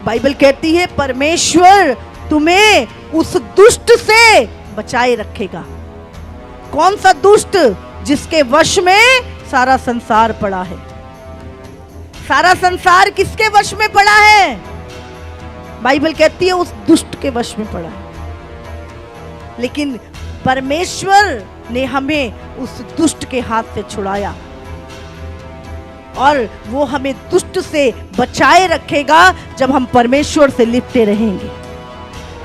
Bible कहती है परमेश्वर तुम्हें उस दुष्ट से बचाए रखेगा। कौन सा दुष्ट? जिसके वश में सारा संसार पड़ा है। सारा संसार किसके वश में पड़ा है? बाइबल कहती है उस दुष्ट के वश में पड़ा है। लेकिन परमेश्वर ने हमें उस दुष्ट के हाथ से छुड़ाया और वो हमें दुष्ट से बचाए रखेगा जब हम परमेश्वर से लिपटे रहेंगे।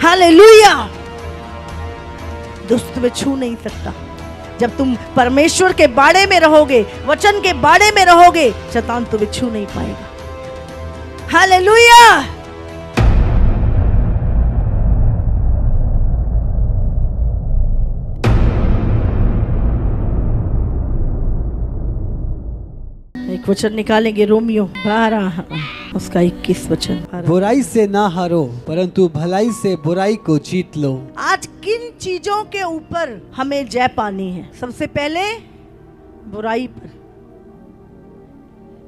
हालेलुया। दुष्ट तुम्हें छू नहीं सकता। जब तुम परमेश्वर के बाड़े में रहोगे, वचन के बाड़े में रहोगे, शैतान तुम्हें छू नहीं पाएगा। हालेलुया। एक वचन निकालेंगे, रोमियो 12 उसका 21 वचन। बुराई से ना हारो परंतु भलाई से बुराई को जीत लो। आज किन चीजों के ऊपर हमें जय पानी है? सबसे पहले बुराई पर।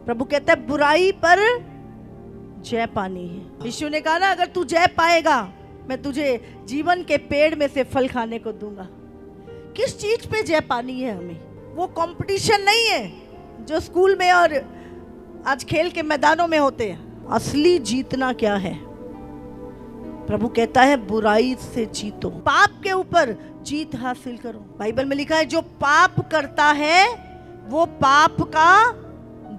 प्रभु कहता है बुराई पर जय पानी है। यीशु ने कहा ना, अगर तू जय पाएगा मैं तुझे जीवन के पेड़ में से फल खाने को दूंगा। किस चीज पे जय पानी है हमें? वो कंपटीशन नहीं है जो स्कूल में और आज खेल के मैदानों में होते हैं। असली जीतना क्या है? प्रभु कहता है बुराई से जीतो, पाप के ऊपर जीत हासिल करो। बाइबल में लिखा है जो पाप करता है वो पाप का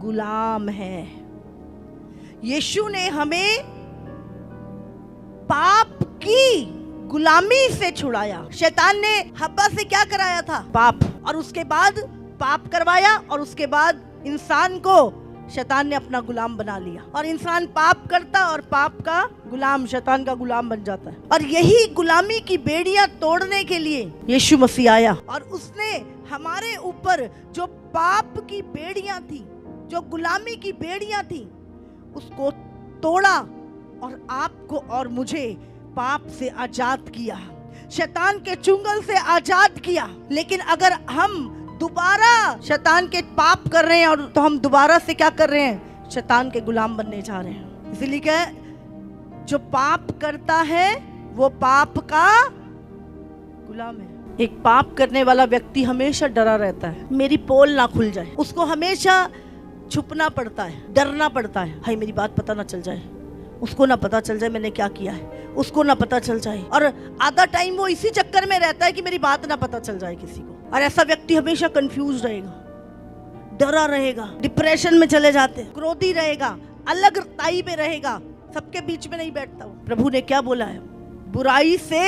गुलाम है। यीशु ने हमें पाप की गुलामी से छुड़ाया। शैतान ने हव्वा से क्या कराया था? पाप। और उसके बाद पाप करवाया और उसके बाद इंसान को शैतान ने अपना गुलाम बना लिया और इंसान पाप करता और पाप का गुलाम, शैतान का गुलाम बन जाता है। और यही गुलामी की बेड़ियां तोड़ने के लिए यीशु मसीह आया और उसने हमारे ऊपर जो पाप की बेड़ियां थी, जो गुलामी की बेड़ियां थी, उसको तोड़ा और आपको और मुझे पाप से आजाद किया, शैतान के चुंगल से आजाद किया। लेकिन अगर हम दोबारा शैतान के पाप कर रहे हैं और तो हम दोबारा से क्या कर रहे हैं? शैतान के गुलाम बनने जा रहे हैं। इसलिए क्या है, जो पाप करता है वो पाप का गुलाम है। एक पाप करने वाला व्यक्ति हमेशा डरा रहता है, मेरी पोल ना खुल जाए। उसको हमेशा छुपना पड़ता है, डरना पड़ता है, हाय मेरी बात पता ना चल जाए, उसको ना पता चल जाए मैंने क्या किया है, उसको ना पता चल जाए। और आधा टाइम वो इसी चक्कर में रहता है कि मेरी बात ना पता चल जाए किसी को। और ऐसा व्यक्ति हमेशा कंफ्यूज रहेगा, डरा रहेगा, डिप्रेशन में चले जाते हैं, क्रोधी रहेगा, अलग ताई में रहेगा, सबके बीच में नहीं बैठता वो। प्रभु ने क्या बोला है? बुराई से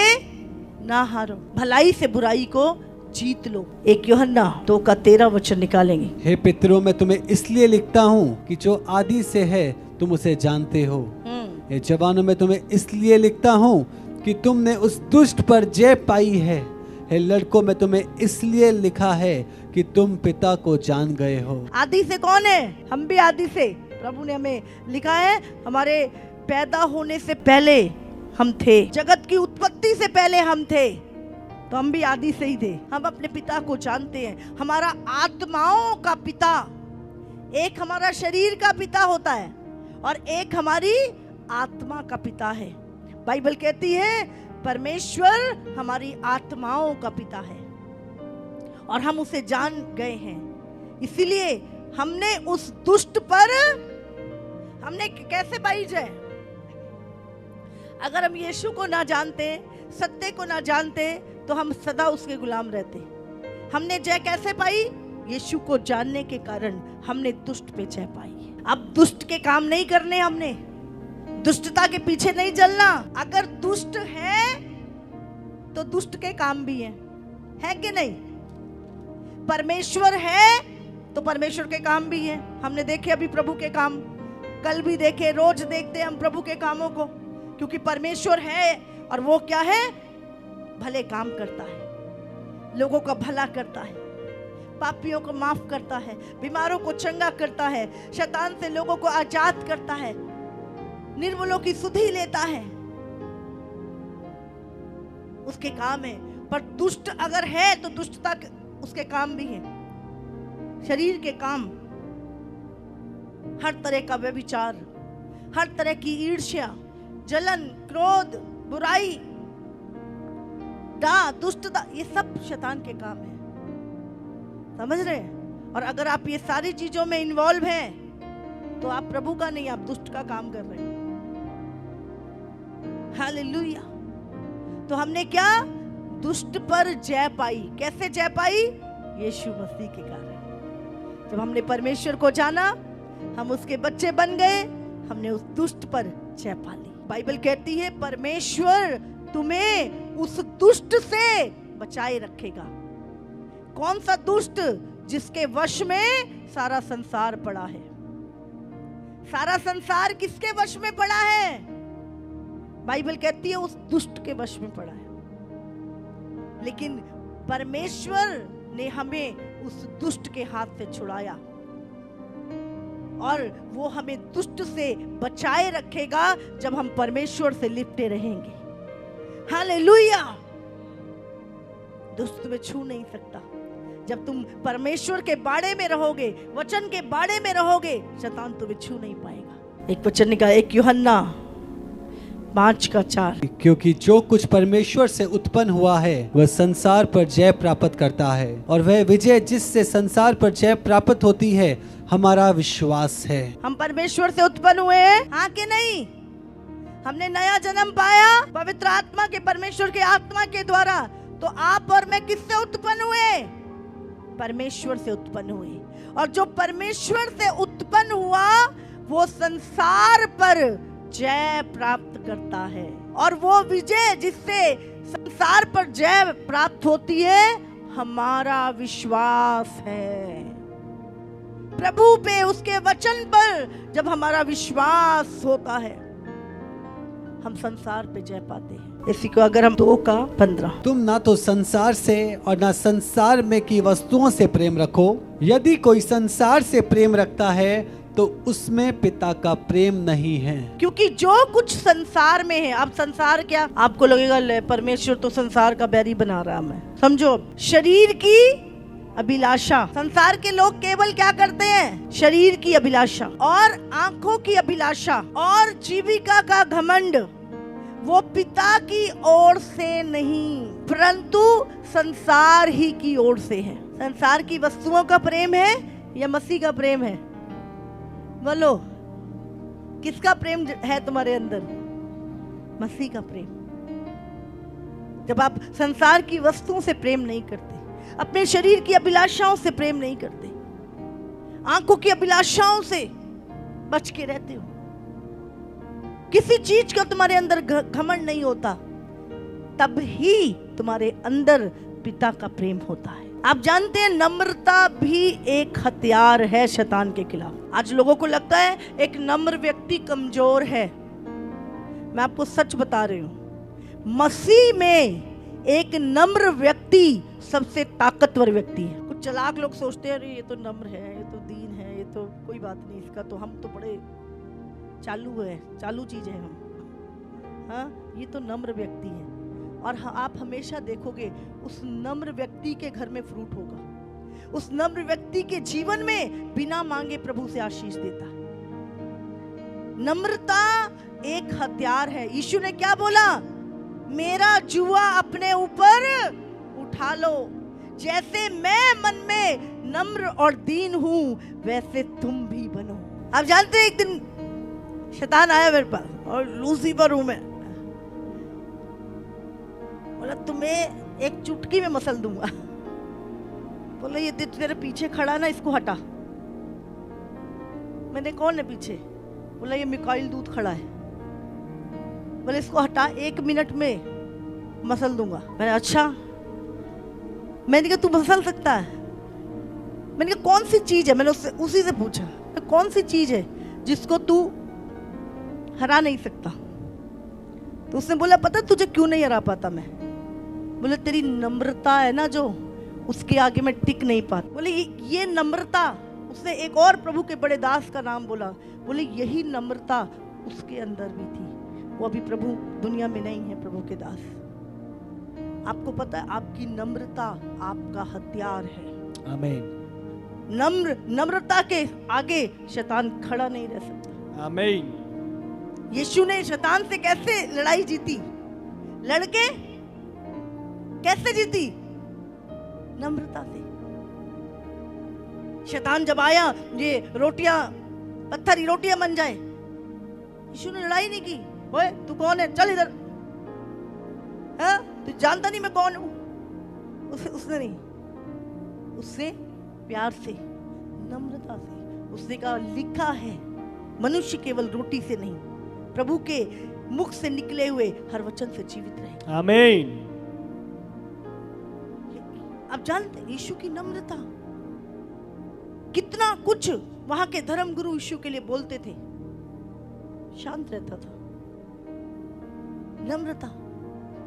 ना हारो, भलाई से बुराई को जीत लो। 1 यूहन्ना 2:13 वचन निकालेंगे। हे पितरों, मैं तुम्हें इसलिए लिखता हूँ कि जो आदि से है तुम उसे जानते हो। हे जवानों, मैं तुम्हें इसलिए लिखता हूँ कि तुमने उस दुष्ट पर जय पाई है। हे लड़कों, मैं तुम्हें इसलिए लिखा है कि तुम पिता को जान गए हो। आदि से कौन है? हम भी आदि से। प्रभु ने हमें लिखा है हमारे पैदा होने से पहले हम थे, जगत की उत्पत्ति से पहले हम थे, तो हम भी आदि से ही थे। हम अपने पिता को जानते हैं। हमारा आत्माओं का पिता, एक हमारा शरीर का पिता होता है और एक हमारी आत्मा का पिता है। बाइबल कहती है परमेश्वर हमारी आत्माओं का पिता है और हम उसे जान गए हैं। इसीलिए हमने उस दुष्ट पर हमने कैसे पाई जय? अगर हम यीशु को ना जानते, सत्य को ना जानते, तो हम सदा उसके गुलाम रहते। हमने जय कैसे पाई? यीशु को जानने के कारण हमने दुष्ट पे जय पाई। अब दुष्ट के काम नहीं करने, हमने दुष्टता के पीछे नहीं चलना। अगर दुष्ट है तो दुष्ट के काम भी है कि नहीं? परमेश्वर है तो परमेश्वर के काम भी हैं। हमने देखे अभी प्रभु के काम, कल भी देखे, रोज देखते हैं हम प्रभु के कामों को, क्योंकि परमेश्वर है और वो क्या है? भले काम करता है, लोगों का भला करता है, पापियों को माफ करता है, बीमारों को चंगा करता है, शैतान से लोगों को आजाद करता है, निर्मलों की सुधि लेता है। उसके काम है। पर दुष्ट अगर है तो दुष्टता उसके काम भी है, शरीर के काम, हर तरह का व्यभिचार, हर तरह की ईर्ष्या, जलन, क्रोध, बुराई, दुष्टता, ये सब शैतान के काम है। समझ रहे हैं? और अगर आप ये सारी चीजों में इन्वॉल्व हैं तो आप प्रभु का नहीं, आप दुष्ट का काम कर रहे हैं। हालेलुया। तो हमने क्या? दुष्ट पर जय पाई। कैसे जय पाई? यीशु मसीह के कारण। जब हमने परमेश्वर को जाना, हम उसके बच्चे बन गए, हमने उस दुष्ट पर जय पा ली। बाइबल कहती है परमेश्वर तुम्हें उस दुष्ट से बचाए रखेगा। कौन सा दुष्ट? जिसके वश में सारा संसार पड़ा है। सारा संसार किसके वश में पड़ा है? बाइबल कहती है उस दुष्ट के वश में पड़ा है। लेकिन परमेश्वर ने हमें उस दुष्ट के हाथ से छुड़ाया और वो हमें दुष्ट से बचाए रखेगा जब हम परमेश्वर से लिपटे रहेंगे। हालेलुया। दुष्ट तुम्हें छू नहीं सकता। जब तुम परमेश्वर के बाड़े में रहोगे, वचन के बाड़े में रहोगे, शैतान तुम्हें छू नहीं पाएगा। एक वचन निकाल, 1 यूहन्ना 5:4। क्योंकि जो कुछ परमेश्वर से उत्पन्न हुआ है वह संसार पर जय प्राप्त करता है, और वह विजय जिससे संसार पर जय प्राप्त होती है हमारा विश्वास है। हम परमेश्वर से उत्पन्न हुए हैं, हाँ कि नहीं? हमने नया जन्म पाया पवित्र आत्मा के, परमेश्वर के आत्मा के द्वारा। तो आप और मैं किससे उत्पन्न हुए? परमेश्वर से उत्पन्न हुए। और जो परमेश्वर से उत्पन्न हुआ वो संसार पर जय प्राप्त करता है। और वो विजय जिससे संसार पर जय प्राप्त होती है हमारा विश्वास है। प्रभु पे, उसके वचन पर जब हमारा विश्वास होता है हम संसार पे जय पाते हैं। इसी को अगर हम 2:15, तुम ना तो संसार से और ना संसार में की वस्तुओं से प्रेम रखो। यदि कोई संसार से प्रेम रखता है तो उसमें पिता का प्रेम नहीं है। क्योंकि जो कुछ संसार में है, अब संसार क्या? आपको लगेगा ले परमेश्वर तो संसार का बैरी बना रहा है। समझो, शरीर की अभिलाषा। संसार के लोग केवल क्या करते हैं? शरीर की अभिलाषा और आंखों की अभिलाषा और जीविका का घमंड, वो पिता की ओर से नहीं परंतु संसार ही की ओर से है। संसार की वस्तुओं का प्रेम है या मसीह का प्रेम है? बोलो, किसका प्रेम है तुम्हारे अंदर? मसीह का प्रेम। जब आप संसार की वस्तुओं से प्रेम नहीं करते, अपने शरीर की अभिलाषाओं से प्रेम नहीं करते, आंखों की अभिलाषाओं से बच के रहते हो, किसी चीज का तुम्हारे अंदर घमंड नहीं होता, तब ही तुम्हारे अंदर पिता का प्रेम होता है। आप जानते हैं नम्रता भी एक हथियार है शैतान के खिलाफ। आज लोगों को लगता है एक नम्र व्यक्ति कमजोर है। मैं आपको सच बता रही हूं, मसीह में एक नम्र व्यक्ति सबसे ताकतवर व्यक्ति है। कुछ चालाक लोग सोचते हैं ये तो नम्र है, ये तो दीन है, ये तो कोई बात नहीं, इसका तो हम तो बड़े चालू चीज है हम। हाँ, ये तो नम्र व्यक्ति है। और आप हमेशा देखोगे उस नम्र व्यक्ति के घर में फ्रूट होगा। उस नम्र व्यक्ति के जीवन में बिना मांगे प्रभु से आशीष देता है। नम्रता एक हथियार है। यीशु ने क्या बोला? मेरा जुआ अपने ऊपर उठा लो, जैसे मैं मन में नम्र और दीन हूं वैसे तुम भी बनो। आप जानते हैं एक दिन शैतान आया मेरे पास और लूसीफर हूं मैं, बोला तुम्हें एक चुटकी में मसल दूंगा। बोला ये तेरे पीछे खड़ा ना, इसको हटा। मैंने कौन है पीछे? बोला ये मिकाइल दूत खड़ा है। बोले इसको हटा, 1 मिनट में मसल दूंगा। मैंने अच्छा, मैंने कहा तू मसल सकता है? मैंने कहा कौन सी चीज है? मैंने उससे उसी से पूछा कौन सी चीज है जिसको तू हरा नहीं सकता? तो उसने बोला पता तुझे क्यों नहीं हरा पाता मैं? बोले तेरी नम्रता है ना, जो उसके आगे मैं टिक नहीं पाता। बोले ये नम्रता, उसने एक और प्रभु के बड़े दास का नाम बोला। बोले यही नम्रता उसके अंदर भी थी। वो अभी प्रभु दुनिया में नहीं है, प्रभु के दास। आपको पता है आपकी नम्रता आपका हथियार है। आमीन। नम्रता के आगे शैतान खड़ा नहीं रह सकता। आमीन। यीशु ने शैतान से कैसे लड़ाई जीती? लड़के कैसे जीती? नम्रता से। शैतान जब आया, ये रोटियां, पत्थर ही रोटियां बन जाए, यीशु ने लड़ाई नहीं की। ओए तू कौन है, चल इधर, हाँ तू जानता नहीं मैं कौन हूं? उसने नहीं, उसने प्यार से, नम्रता से, उसने कहा लिखा है मनुष्य केवल रोटी से नहीं, प्रभु के मुख से निकले हुए हर वचन से जीवित रहे। आमीन। आप जानते हैं यीशु की नम्रता, कितना कुछ वहां के धर्म गुरु यीशु के लिए बोलते थे, शांत रहता था। नम्रता।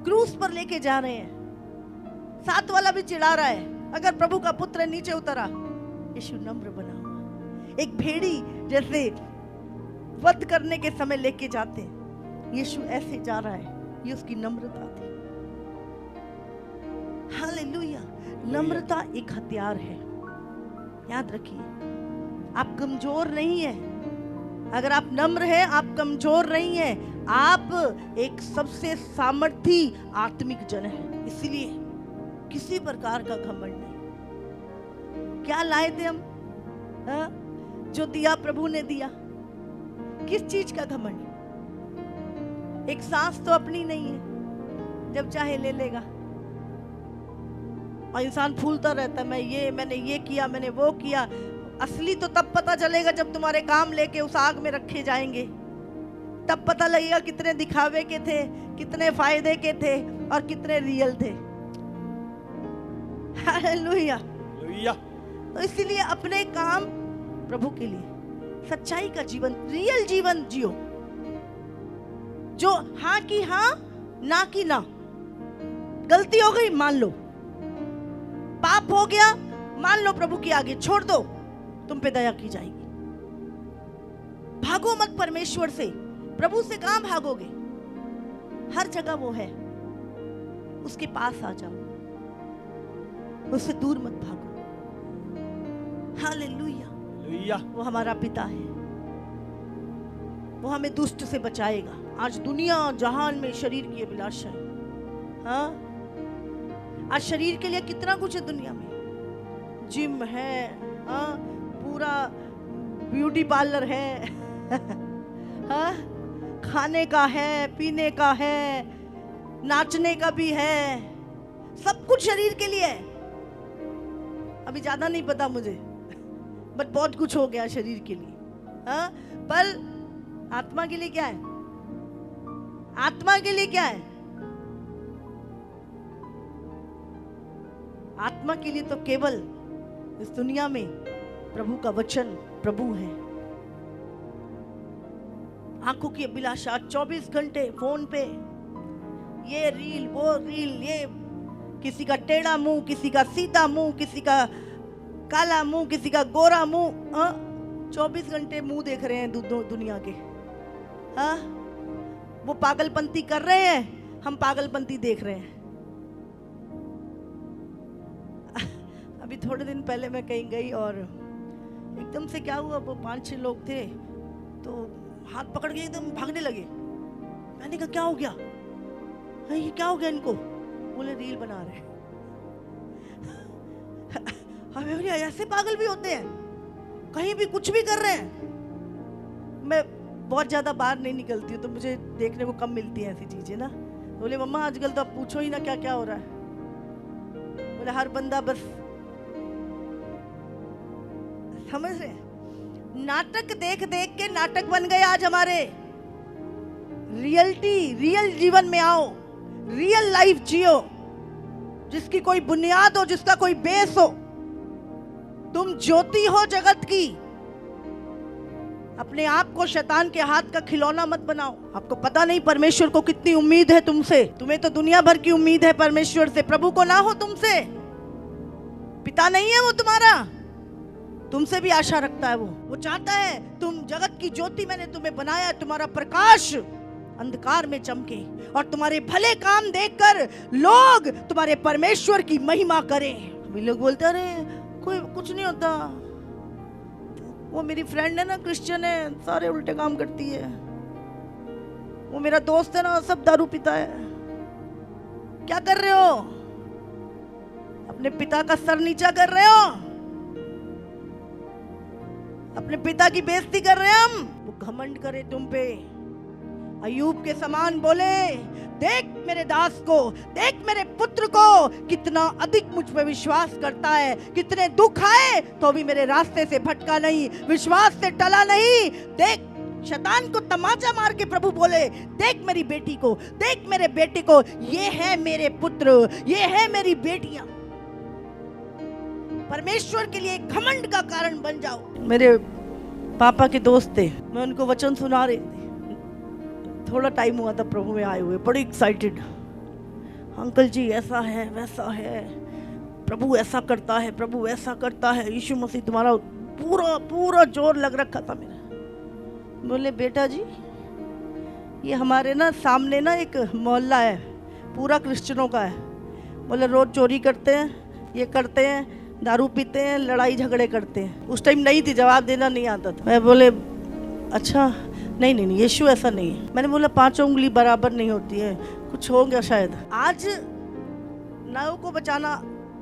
क्रूस पर लेके जा रहे हैं, साथ वाला भी चिढ़ा रहा है, अगर प्रभु का पुत्र नीचे उतरा। यीशु नम्र बना हुआ, एक भेड़ी जैसे वध करने के समय लेके जाते, यीशु ऐसे जा रहा है, ये उसकी नम्रता थी। हालेलुया। नम्रता एक हथियार है, याद रखिए। आप कमजोर नहीं है, अगर आप नम्र हैं, आप कमजोर नहीं है, आप एक सबसे सामर्थी आत्मिक जन है। इसलिए किसी प्रकार का घमंड नहीं। क्या लाए थे हम? जो दिया प्रभु ने दिया, किस चीज का घमंड? एक सांस तो अपनी नहीं है, जब चाहे ले लेगा, और इंसान फूलता रहता है, मैंने ये किया, मैंने वो किया। असली तो तब पता चलेगा जब तुम्हारे काम लेके उस आग में रखे जाएंगे, तब पता लगेगा कितने दिखावे के थे, कितने फायदे के थे और कितने रियल थे। हालेलुया। तो इसीलिए अपने काम प्रभु के लिए, सच्चाई का जीवन, रियल जीवन जियो, जो हाँ की हाँ, ना की ना। गलती हो गई मान लो, पाप हो गया मान लो, प्रभु के आगे छोड़ दो, तुम पे दया की जाएगी। भागो मत परमेश्वर से, प्रभु से कहां भागोगे? हर जगह वो है, उसके पास आ जाओ, उससे दूर मत भागो। हालेलुया। वो हमारा पिता है, वो हमें दुष्ट से बचाएगा। आज दुनिया जहान में शरीर की अभिलाषा है, हाँ? आज शरीर के लिए कितना कुछ है दुनिया में, जिम है, हाँ? पूरा ब्यूटी पार्लर है, हाँ? खाने का है, पीने का है, नाचने का भी है, सब कुछ शरीर के लिए है। अभी ज्यादा नहीं पता मुझे, बट बहुत कुछ हो गया शरीर के लिए, हाँ? पर आत्मा के लिए क्या है? आत्मा के लिए क्या है? आत्मा के लिए तो केवल इस दुनिया में प्रभु का वचन प्रभु है। आंखों की अभिलाषा, 24 घंटे फोन पे, ये रील वो रील, ये किसी का टेढ़ा मुंह, किसी का सीधा मुंह, किसी का काला मुंह, किसी का गोरा मुंह, 24 घंटे मुंह देख रहे हैं दुनिया के, हाँ? वो पागलपंती कर रहे हैं, हम पागलपंती देख रहे हैं। अभी थोड़े दिन पहले मैं कहीं गई और एकदम से क्या हुआ, वो 5-6 लोग थे तो हाथ पकड़ के एकदम भागने लगे। मैंने कहा क्या हो गया? ये क्या हो गया इनको? बोले रील बना रहे हैं। हमें ऐसे पागल भी होते हैं, कहीं भी कुछ भी कर रहे हैं। मैं बहुत ज्यादा बाहर नहीं निकलती हूँ तो मुझे देखने को कम मिलती है ऐसी चीजें ना। बोले मम्मा आजकल तो आप पूछो ही ना क्या क्या हो रहा है। बोले हर बंदा बस, समझ रहे हैं? नाटक देख देख के नाटक बन गए आज हमारे। रियल जीवन में आओ, रियल लाइफ जियो, जिसकी कोई बुनियाद हो, जिसका कोई बेस हो। तुम ज्योति हो जगत की। अपने आप को शैतान के हाथ का खिलौना मत बनाओ। आपको पता नहीं परमेश्वर को कितनी उम्मीद है तुमसे। तुम्हें तो दुनिया भर की उम्मीद है परमेश्वर से, प्रभु को ना हो तुमसे। पिता नहीं है वो तुम्हारा, तुमसे भी आशा रखता है। वो चाहता है तुम जगत की ज्योति, मैंने तुम्हें बनाया, तुम्हारा प्रकाश अंधकार में चमके और तुम्हारे भले काम देखकर लोग तुम्हारे परमेश्वर की महिमा करें। अभी लोग बोलते रहे कोई कुछ नहीं होता, वो मेरी फ्रेंड है ना, क्रिश्चियन है, सारे उल्टे काम करती है। वो मेरा दोस्त है ना, सब दारू पीता है। क्या कर रहे हो? अपने पिता का सर नीचा कर रहे हो, अपने पिता की बेइज्जती कर रहे हैं हम। वो घमंड करे तुम पे, अय्यूब के समान बोले, देख मेरे दास को, देख मेरे पुत्र को, कितना अधिक मुझ पे विश्वास करता है, कितने दुख आए तो भी मेरे रास्ते से भटका नहीं, विश्वास से टला नहीं। देख, शैतान को तमाचा मार के प्रभु बोले, देख मेरी बेटी को, देख मेरे बेटे को, ये है मेरे पुत्र, ये है मेरी बेटियां। परमेश्वर के लिए घमंड का कारण बन जाओ। मेरे पापा के दोस्त थे, मैं उनको वचन सुना रही थी, थोड़ा टाइम हुआ था प्रभु में आए हुए, बड़ी एक्साइटेड। अंकल जी ऐसा है वैसा है, प्रभु ऐसा करता है, प्रभु ऐसा करता है, यीशु मसीह तुम्हारा, पूरा पूरा जोर लग रखा था मेरा। बोले बेटा जी, ये हमारे ना सामने ना एक मोहल्ला है, पूरा क्रिश्चियनों का है। बोले रोज चोरी करते हैं, ये करते हैं, दारू पीते हैं, लड़ाई झगड़े करते हैं। उस टाइम नहीं थी, जवाब देना नहीं आता था। मैं बोले अच्छा, नहीं नहीं नहीं, यीशु ऐसा नहीं है। मैंने बोला 5 उंगली बराबर नहीं होती है, कुछ हो गया शायद। आज नाव को बचाना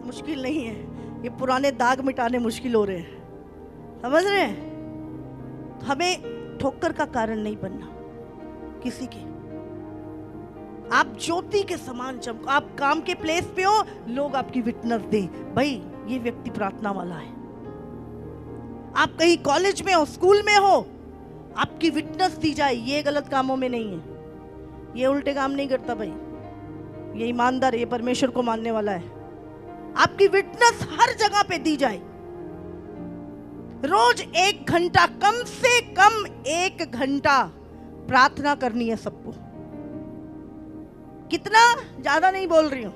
मुश्किल नहीं है, ये पुराने दाग मिटाने मुश्किल हो रहे हैं, समझ रहे हैं? तो हमें ठोकर का कारण नहीं बनना किसी के। आप ज्योति के समान चमको। आप काम के प्लेस पे हो, लोग आपकी विटनेस दें, भाई ये व्यक्ति प्रार्थना वाला है। आप कहीं कॉलेज में हो, स्कूल में हो, आपकी विटनेस दी जाए, ये गलत कामों में नहीं है, ये उल्टे काम नहीं करता भाई, ये ईमानदार, ये परमेश्वर को मानने वाला है। आपकी विटनेस हर जगह पे दी जाए। रोज 1 घंटा, कम से कम 1 घंटा प्रार्थना करनी है सबको। कितना? ज्यादा नहीं बोल रही हूं।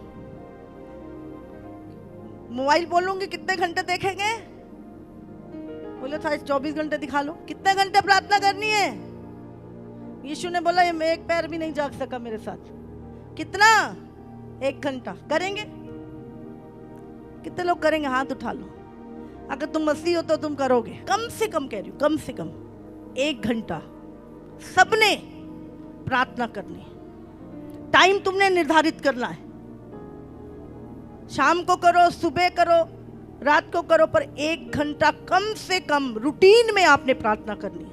मोबाइल बोलूंगी कितने घंटे देखेंगे? बोले था 24 घंटे दिखा लो। कितने घंटे प्रार्थना करनी है? यीशु ने बोला, ये एक पैर भी नहीं जाग सका मेरे साथ। कितना? 1 घंटा करेंगे? कितने लोग करेंगे? हाथ उठा लो। अगर तुम मसीह हो तो तुम करोगे। कम से कम कह रही हूं, कम से कम 1 घंटा सबने प्रार्थना करनी है। टाइम तुमने निर्धारित करना है, शाम को करो, सुबह करो, रात को करो, पर 1 घंटा कम से कम रूटीन में आपने प्रार्थना करनी है।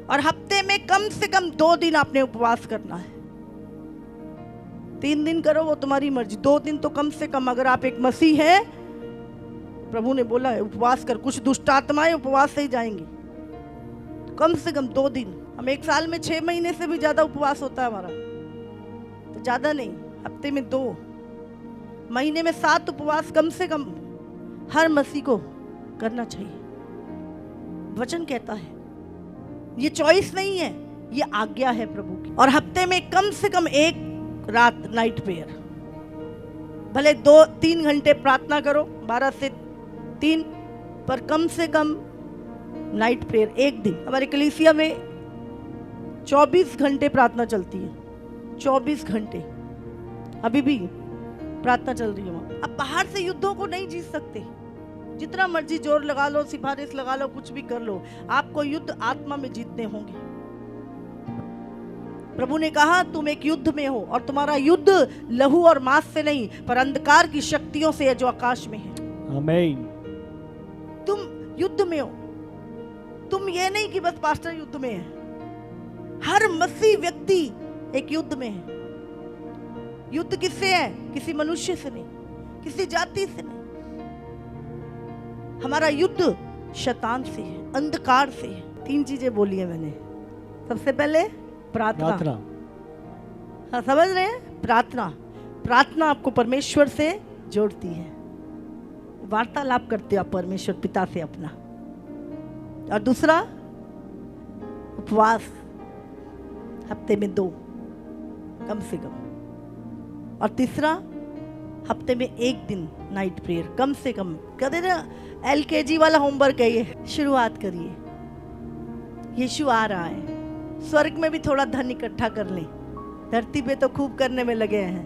और हफ्ते में कम से कम 2 दिन आपने उपवास करना है। 3 दिन करो वो तुम्हारी मर्जी, 2 दिन तो कम से कम। अगर आप एक मसीह है, प्रभु ने बोला है उपवास कर। कुछ दुष्ट आत्माएं उपवास से ही जाएंगी। कम से कम 2 दिन। हम 1 साल में 6 महीने से भी ज्यादा उपवास होता है हमारा, तो ज्यादा नहीं, हफ्ते में 2, महीने में 7 उपवास कम से कम हर मसीह को करना चाहिए। वचन कहता है, ये चॉइस नहीं है, ये आज्ञा है प्रभु की। और हफ्ते में कम से कम 1 रात नाइट प्रेयर, भले 2-3 घंटे प्रार्थना करो, 12 से 3, पर कम से कम नाइट प्रेयर 1 दिन। हमारे कलीसिया में 24 घंटे प्रार्थना चलती है, 24 घंटे अभी भी प्रार्थना चल रही है वहां। अब बाहर से युद्धों को नहीं जीत सकते, जितना मर्जी जोर लगा लो, सिफारिश लगा लो, कुछ भी कर लो, आपको युद्ध आत्मा में जीतने होंगे। प्रभु ने कहा तुम एक युद्ध में हो, और तुम्हारा युद्ध लहू और मांस से नहीं, पर अंधकार की शक्तियों से है जो आकाश में है। आमीन। तुम युद्ध में हो। तुम ये नहीं कि बस पास्टर युद्ध में है, हर मसीह व्यक्ति एक युद्ध में है। युद्ध किससे है? किसी मनुष्य से नहीं, किसी जाति से नहीं। हमारा युद्ध शैतान से है, अंधकार से है। 3 चीजें बोली है मैंने। सबसे पहले प्रार्थना। हाँ, समझ रहे हैं? प्रार्थना। प्रार्थना आपको परमेश्वर से जोड़ती है, वार्तालाप करते हो आप परमेश्वर पिता से अपना। और दूसरा उपवास, हफ्ते में 2 कम से कम। और तीसरा हफ्ते में 1 दिन नाइट प्रेयर कम से कम। कहते ना LKG वाला होमवर्क है ये, शुरुआत करिए। यीशु आ रहा है, स्वर्ग में भी थोड़ा धन इकट्ठा कर लें, धरती पे तो खूब करने में लगे हैं।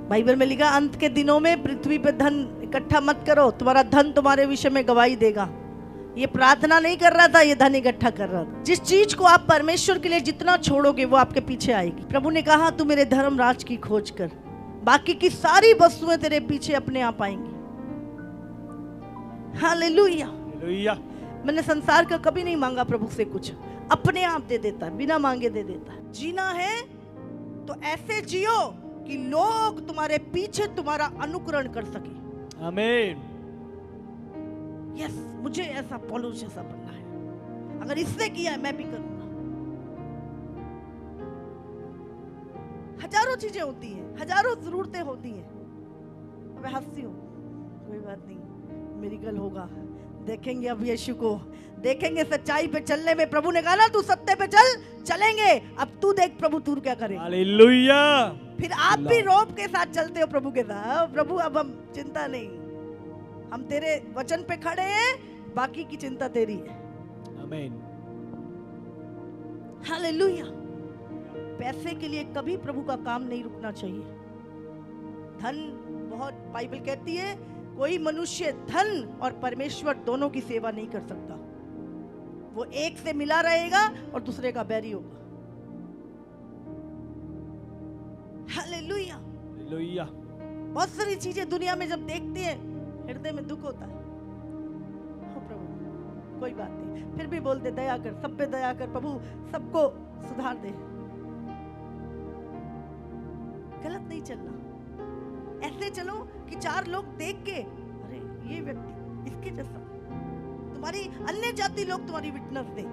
बाइबल में लिखा अंत के दिनों में पृथ्वी पे धन इकट्ठा मत करो, तुम्हारा धन तुम्हारे विषय में गवाही देगा। ये प्रार्थना नहीं कर रहा था, ये धन इकट्ठा कर रहा था। जिस चीज को आप परमेश्वर के लिए जितना छोड़ोगे वो आपके पीछे आएगी। प्रभु ने कहा तू मेरे धर्म राज की खोज कर, बाकी की सारी वस्तुएं तेरे पीछे अपने आप आएंगी। हालेलुया। हालेलुया। मैंने संसार का कभी नहीं मांगा प्रभु से कुछ, अपने आप दे देता है, बिना मांगे दे देता है। जीना है तो ऐसे जियो कि लोग तुम्हारे पीछे तुम्हारा अनुकरण कर सके। आमीन। यस, मुझे ऐसा पौलुस जैसा बनना है। अगर इसने किया है मैं भी करूंगा। हजारों चीजें होती हैं, हजारों जरूरतें होती हैं। मैं हंसती हूँ, कोई बात नहीं, मिरेकल होगा, देखेंगे अब यीशु को, देखेंगे सच्चाई पे चलने में। प्रभु ने कहा ना तू सत्य पे चल, चलेंगे। अब तू देख प्रभु तू क्या करे। हालेलुया। फिर आप भी रौब के साथ चलते हो प्रभु के साथ। प्रभु अब हम चिंता नहीं, हम तेरे वचन पे खड़े हैं, बाकी की चिंता तेरी है। आमीन। हालेलुया। पैसे के लिए कभी प्रभु का काम नहीं रुकना चाहिए। धन बहुत, बाइबल कहती है कोई मनुष्य धन और परमेश्वर दोनों की सेवा नहीं कर सकता। वो एक से मिला रहेगा और दूसरे का बैरी होगा। हालेलुया। हालेलुया। बहुत सारी चीजें दुनिया में जब देखते हैं हृदय में दुख होता है। हो प्रभु कोई बात नहीं, फिर भी बोलते दया कर, सब पे दया कर प्रभु, सबको सुधार दे। गलत नहीं चलना, ऐसे चलो कि चार लोग देख के अरे ये व्यक्ति इसके जैसा, तुम्हारी अन्य जाति लोग तुम्हारी विटनेस दे।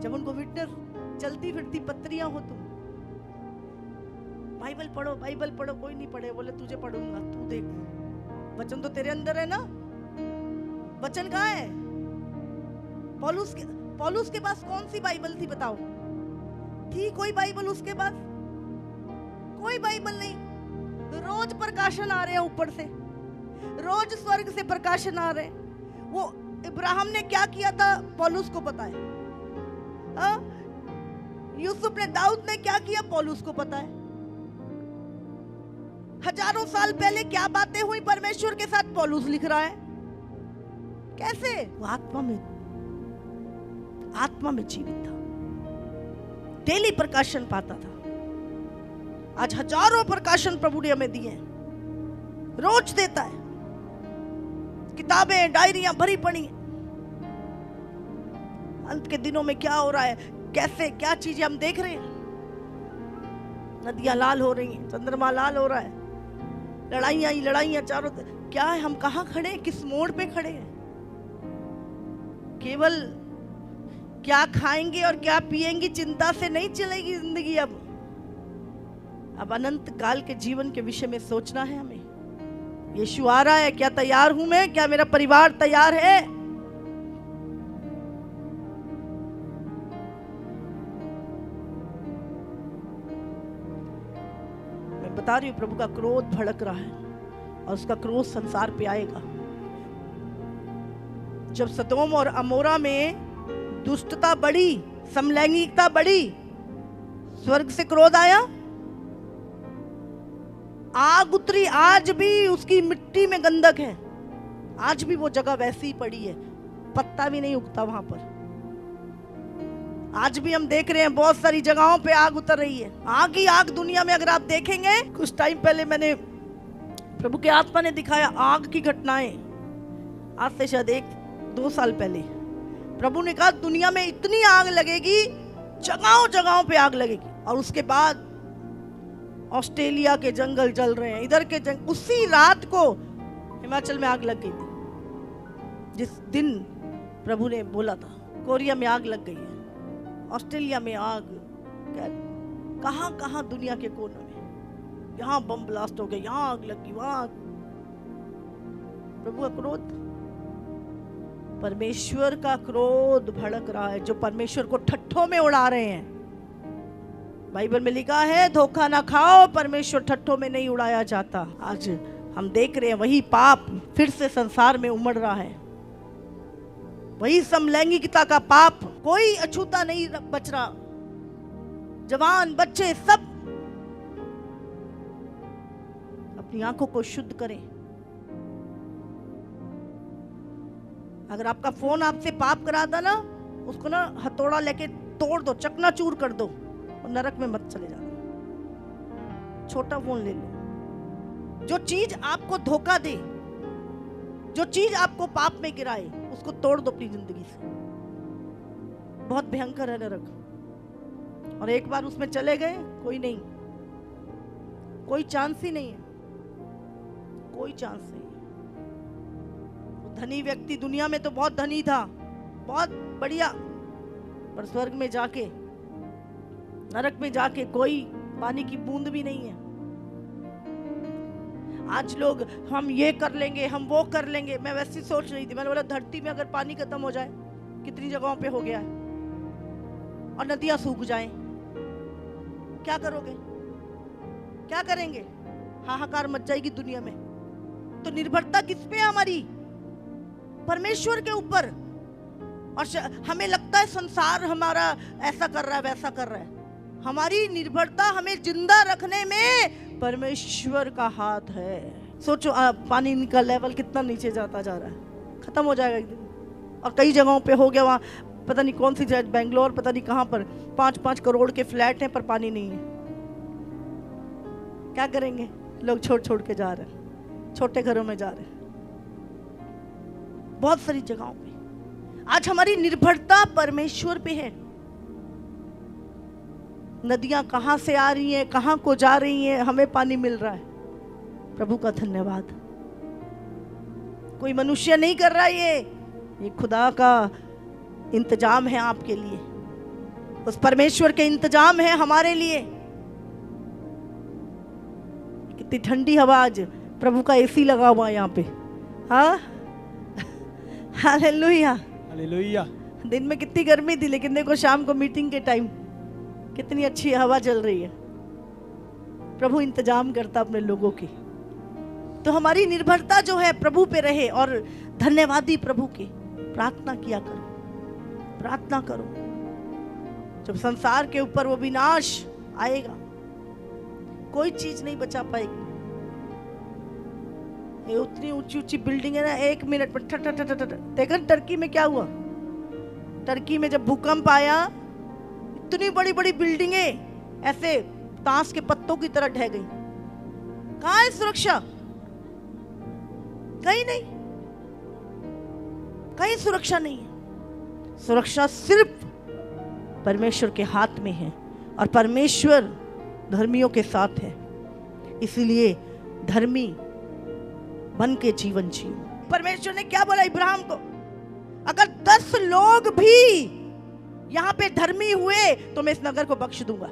जब उनको विटनेस चलती फिरती पत्रियां हो, तुम बाइबल पढ़ो, बाइबल पढ़ो, कोई नहीं पढ़े, बोले तुझे पढ़ूंगा, तू देख, वचन तो तेरे अंदर है ना। वचन कहाँ है? पौलुस के पास कौन सी बाइबल थी बताओ? थी कोई बाइबल उसके पास? कोई बाइबल नहीं। रोज प्रकाशन आ रहे हैं ऊपर से, रोज स्वर्ग से प्रकाशन आ रहे हैं। वो इब्राहिम ने क्या किया था पौलुस को पता है। यूसुफ ने, दाऊद ने क्या किया पौलुस को पता है। हजारों साल पहले क्या बातें हुई परमेश्वर के साथ पौलुस लिख रहा है। कैसे? वो आत्मा में जीवित था, डेली प्रकाशन पाता था। आज हजारों प्रकाशन प्रभु ने हमें दिए, रोज देता है। किताबें, डायरियां भरी पड़ी हैं। अंत के दिनों में क्या हो रहा है, कैसे क्या चीजें हम देख रहे हैं। नदियां लाल हो रही हैं, चंद्रमा लाल हो रहा है, लड़ाइयां ही लड़ाइयां चारों तरफ। क्या है, हम कहां खड़े हैं, किस मोड़ पे खड़े हैं? केवल क्या खाएंगे और क्या पिएंगे चिंता से नहीं चलेगी जिंदगी। अब अनंत काल के जीवन के विषय में सोचना है हमें। यीशु आ रहा है, क्या तैयार हूं मैं? क्या मेरा परिवार तैयार है? मैं बता रही हूं, प्रभु का क्रोध भड़क रहा है और उसका क्रोध संसार पे आएगा। जब सदोम और अमोरा में दुष्टता बढ़ी, समलैंगिकता बढ़ी, स्वर्ग से क्रोध आया, आग उतरी। आज भी उसकी मिट्टी में गंधक है, आज भी वो जगह वैसी ही पड़ी है, पत्ता भी नहीं उगता वहां पर। आज भी हम देख रहे हैं बहुत सारी जगहों पे आग उतर रही है। आग ही आग दुनिया में। अगर आप देखेंगे, कुछ टाइम पहले मैंने, प्रभु के आत्मा ने दिखाया आग की घटनाएं, आज से शायद 1-2 साल पहले। प्रभु ने कहा दुनिया में इतनी आग लगेगी, जगहों जगहों पे आग लगेगी। और उसके बाद ऑस्ट्रेलिया के जंगल जल रहे हैं, इधर के जंगल। उसी रात को हिमाचल में आग लग गई थी, जिस दिन प्रभु ने बोला था। कोरिया में आग लग गई है, ऑस्ट्रेलिया में आग, कहां कहां दुनिया के कोनों में। यहां बम ब्लास्ट हो गए, यहां आग लगी, वहां। प्रभु का क्रोध, परमेश्वर का क्रोध भड़क रहा है, जो परमेश्वर को ठट्ठों में उड़ा रहे हैं। बाइबल में लिखा है धोखा ना खाओ, परमेश्वर ठट्ठों में नहीं उड़ाया जाता। आज हम देख रहे हैं वही पाप फिर से संसार में उमड़ रहा है, वही समलैंगिकता का पाप। कोई अछूता नहीं बच रहा, जवान बच्चे सब। अपनी आंखों को शुद्ध करें, अगर आपका फोन आपसे पाप कराता ना, उसको ना हथौड़ा लेके तोड़ दो, चकनाचूर कर दो और नरक में मत चले जाना। छोटा फोन ले लो। जो चीज आपको धोखा दे, जो चीज आपको पाप में गिराए, उसको तोड़ दो अपनी जिंदगी से। बहुत भयंकर है नरक, और एक बार उसमें चले गए, कोई नहीं, कोई चांस ही नहीं है, कोई चांस नहीं है। धनी व्यक्ति दुनिया में तो बहुत धनी था, बहुत बढ़िया, पर स्वर्ग में जाके, नरक में जाके कोई पानी की बूंद भी नहीं है। आज लोग हम ये कर लेंगे, हम वो कर लेंगे। मैं वैसे सोच रही थी, मैंने बोला धरती में अगर पानी खत्म हो जाए, कितनी जगहों पे हो गया है, और नदियां सूख जाएं, क्या करोगे? क्या करेंगे? हाहाकार मच जाएगी दुनिया में। तो निर्भरता किस पे है हमारी? परमेश्वर के ऊपर। और हमें लगता है संसार हमारा ऐसा कर रहा है, वैसा कर रहा है। हमारी निर्भरता हमें जिंदा रखने में परमेश्वर का हाथ है। सोचो पानी का लेवल कितना नीचे जाता जा रहा है, खत्म हो जाएगा एक दिन। और कई जगहों पे हो गया, वहाँ पता नहीं कौन सी जगह, बेंगलोर पता नहीं कहाँ पर 5-5 करोड़ के फ्लैट हैं पर पानी नहीं है। क्या करेंगे? लोग छोड़ छोड़ के जा रहे हैं, छोटे घरों में जा रहे हैं, बहुत सारी जगहों पे। आज हमारी निर्भरता परमेश्वर पे है। नदियां कहां से आ रही हैं, कहां को जा रही हैं, हमें पानी मिल रहा है। प्रभु का धन्यवाद। कोई मनुष्य नहीं कर रहा है, ये खुदा का इंतजाम है आपके लिए, उस परमेश्वर के इंतजाम है हमारे लिए। कितनी ठंडी हवा, आज प्रभु का एसी लगा हुआ है यहाँ पे। हाँ, हालेलुया, हालेलुया। दिन में कितनी गर्मी थी, लेकिन देखो शाम को मीटिंग के टाइम कितनी अच्छी हवा चल रही है। प्रभु इंतजाम करता अपने लोगों की। तो हमारी निर्भरता जो है प्रभु पे रहे, और धन्यवादी प्रभु की प्रार्थना किया करो, प्रार्थना करो। जब संसार के ऊपर वो विनाश आएगा, कोई चीज नहीं बचा पाएगी। ये उतनी ऊंची ऊंची बिल्डिंग है ना, 1 मिनट में ठट ठट ठट। देखा टर्की में क्या हुआ? टर्की में जब भूकंप आया, इतनी बड़ी बड़ी बिल्डिंगें ऐसे ताश के पत्तों की तरह ढह गई। कहाँ है सुरक्षा? कहीं नहीं, कहीं सुरक्षा नहीं है। सुरक्षा सिर्फ परमेश्वर के हाथ में है, और परमेश्वर धर्मियों के साथ है। इसीलिए धर्मी बन के जीवन जियो। परमेश्वर ने क्या बोला इब्राहिम को? अगर 10 लोग भी यहाँ पे धर्मी हुए तो मैं इस नगर को बख्श दूंगा।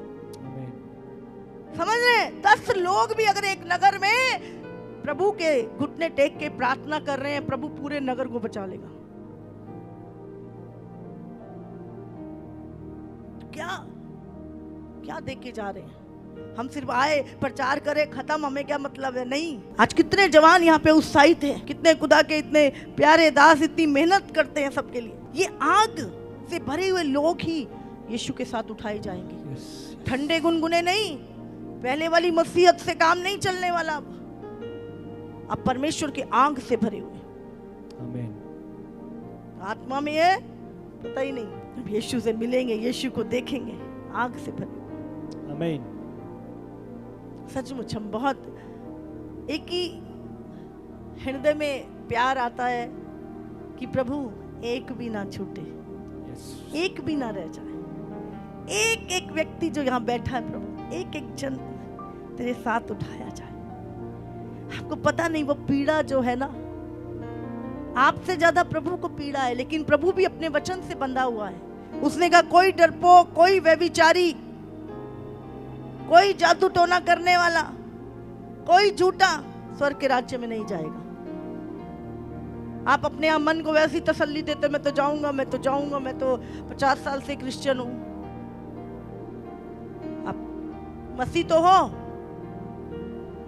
समझ रहे? 10 लोग भी अगर एक नगर में प्रभु के घुटने टेक के प्रार्थना कर रहे हैं, प्रभु पूरे नगर को बचा लेगा। क्या क्या देख के जा रहे हैं? हम सिर्फ आए, प्रचार करें, खत्म, हमें क्या मतलब है? नहीं। आज कितने जवान यहाँ पे उत्साहित हैं, कितने खुदा के इतने प्यारे दास इतनी मेहनत करते हैं सबके लिए। ये आग से भरे हुए लोग ही यीशु के साथ उठाए जाएंगे। ठंडे गुनगुने नहीं, पहले वाली मसीहत से काम नहीं चलने वाला। अब परमेश्वर की आग से भरे हुए, आमीन। आत्मा में है पता ही नहीं, अब यीशु से मिलेंगे, यीशु को देखेंगे, आग से भरे हुए। आमीन। सचमुच हम बहुत एक ही हृदय में प्यार आता है कि प्रभु एक भी ना छूटे, एक भी ना रह जाए। एक एक व्यक्ति जो यहाँ बैठा है प्रभु, एक एक जन तेरे साथ उठाया जाए। आपको पता नहीं वो पीड़ा जो है ना, आपसे ज्यादा प्रभु को पीड़ा है, लेकिन प्रभु भी अपने वचन से बंधा हुआ है। उसने कहा कोई डरपोक, कोई व्यभिचारी, कोई जादू टोना करने वाला, कोई झूठा स्वर्ग के राज्य में नहीं जाएगा। आप अपने मन को वैसी तसल्ली देते, मैं तो जाऊंगा, मैं तो जाऊंगा, मैं तो 50 साल से क्रिश्चियन हूं। आप मसीह तो हो,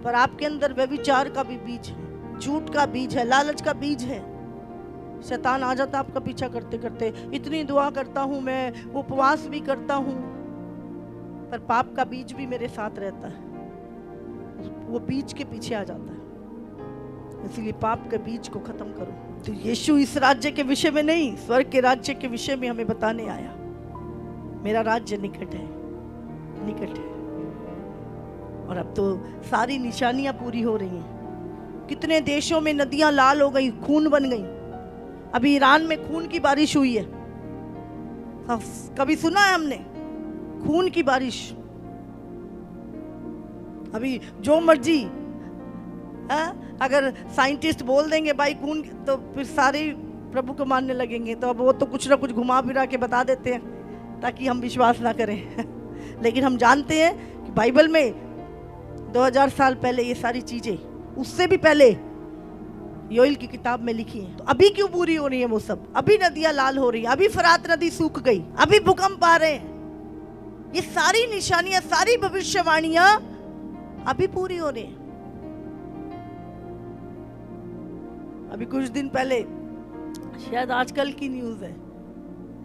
पर आपके अंदर व्यभिचार का भी बीज है, झूठ का बीज है, लालच का बीज है। शैतान आ जाता आपका पीछा करते करते। इतनी दुआ करता हूं मैं, उपवास भी करता हूं, पर पाप का बीज भी मेरे साथ रहता है, वो बीज के पीछे आ जाता है। इसलिए पाप के बीज को खत्म करो। तो यीशु इस राज्य के विषय में नहीं, स्वर्ग के राज्य के विषय में हमें बताने आया। मेरा राज्य निकट है, निकट है। और अब तो सारी निशानियां पूरी हो रही हैं। कितने देशों में नदियां लाल हो गई, खून बन गई। अभी ईरान में खून की बारिश हुई है। कभी सुना है हमने खून की बारिश? अभी जो मर्जी अगर साइंटिस्ट बोल देंगे भाई खून, तो फिर सारे प्रभु को मानने लगेंगे। तो अब वो तो कुछ ना कुछ घुमा फिरा के बता देते हैं ताकि हम विश्वास ना करें। लेकिन हम जानते हैं कि बाइबल में 2000 साल पहले ये सारी चीजें, उससे भी पहले योएल की किताब में लिखी है। तो अभी क्यों पूरी हो रही है वो सब? अभी नदियां लाल हो रही है, अभी फरात नदी सूख गई, अभी भूकंप आ रहे हैं। ये सारी निशानियां, सारी भविष्यवाणियां अभी पूरी हो रही हैं। अभी कुछ दिन पहले, शायद आजकल की न्यूज है,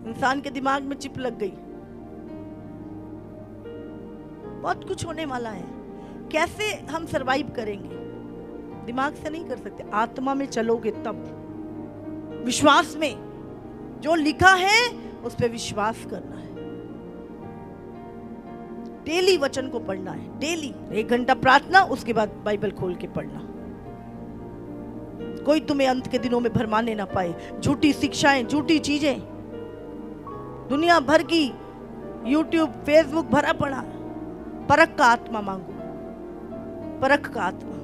इंसान के दिमाग में चिप लग गई। बहुत कुछ होने वाला है। कैसे हम सरवाइव करेंगे? दिमाग से नहीं कर सकते, आत्मा में चलोगे तब। विश्वास में जो लिखा है उस पे विश्वास करना है। डेली वचन को पढ़ना है, डेली 1 घंटा प्रार्थना, उसके बाद बाइबल खोल के पढ़ना। कोई तुम्हें अंत के दिनों में भरमाने ना पाए। झूठी शिक्षाएं, झूठी चीजें, दुनिया भर की यूट्यूब, फेसबुक भरा पड़ा। परख का आत्मा मांगो, परख का आत्मा।